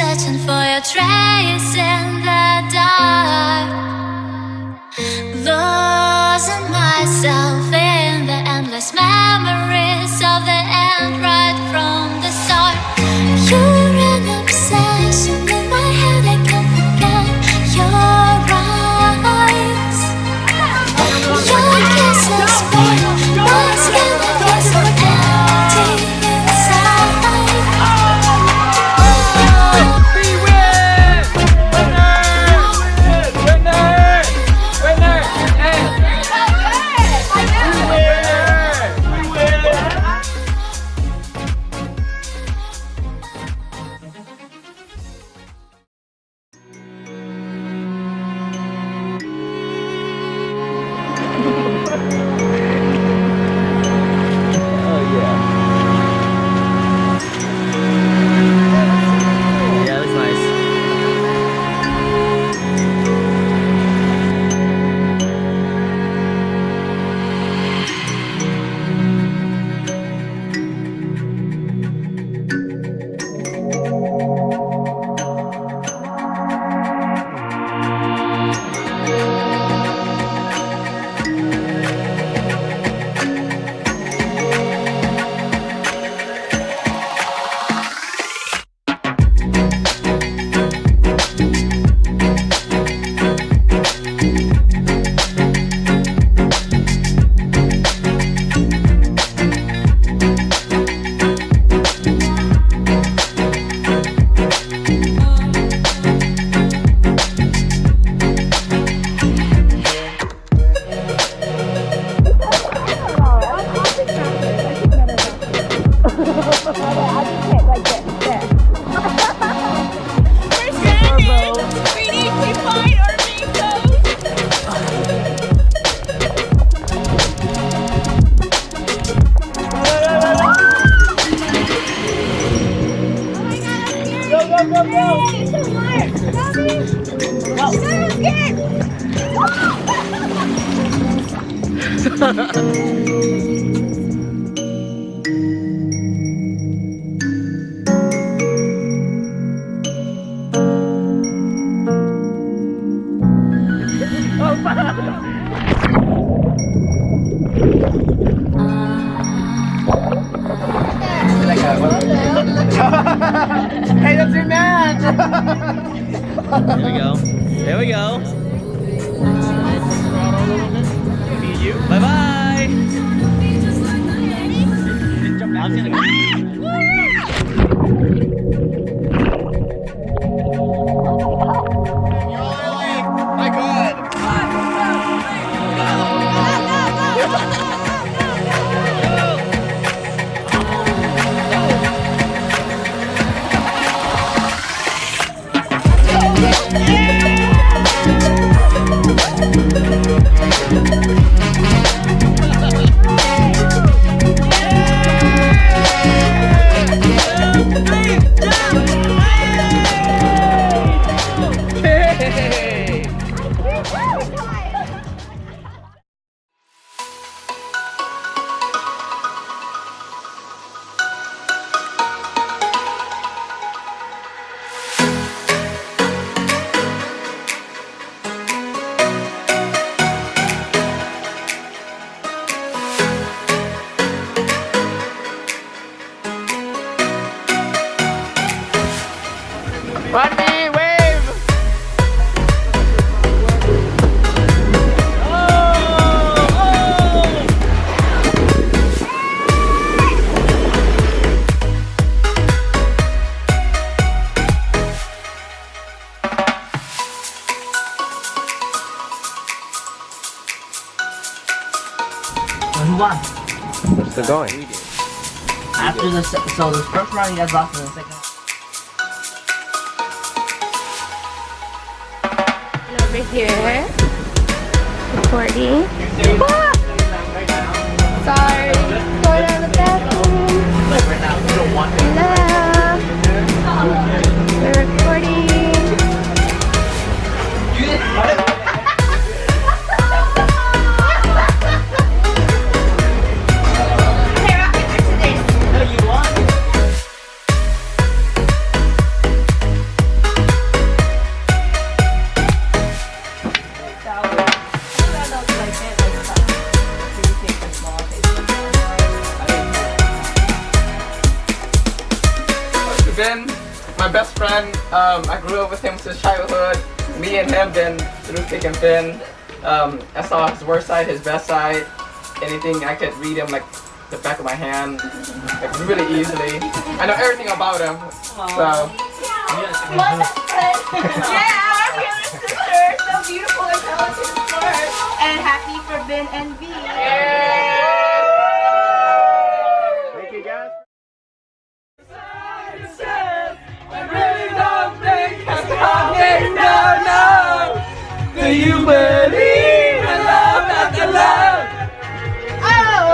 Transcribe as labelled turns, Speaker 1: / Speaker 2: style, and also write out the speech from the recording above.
Speaker 1: searching for your trace in the dark, losing myself in the endless memories of the end right from the start. You're an obsession in my head, I can't forget your eyes. Your kisses burn my skin, I feel so empty inside.
Speaker 2: Hey, that's your man!
Speaker 3: There we go. There we go. Bye bye. I'm gonna go.
Speaker 2: My God! Rodney, wave!
Speaker 4: Who won?
Speaker 2: We're still going.
Speaker 4: After the so the first round you guys lost, and the second.
Speaker 5: Over here, recording. Ah! Sorry, going out of the bathroom. Hello. We're recording.
Speaker 2: my best friend. I grew up with him since childhood. Me and him been through thick and thin. I saw his worst side, his best side. Anything I could read him like the back of my hand, like really easily. I know everything about him. So.
Speaker 5: Yeah, our favorite sister. So beautiful and talented, of course. And happy for BinhxVy.
Speaker 2: Thank you guys. Do you believe in love after love?
Speaker 5: Oh!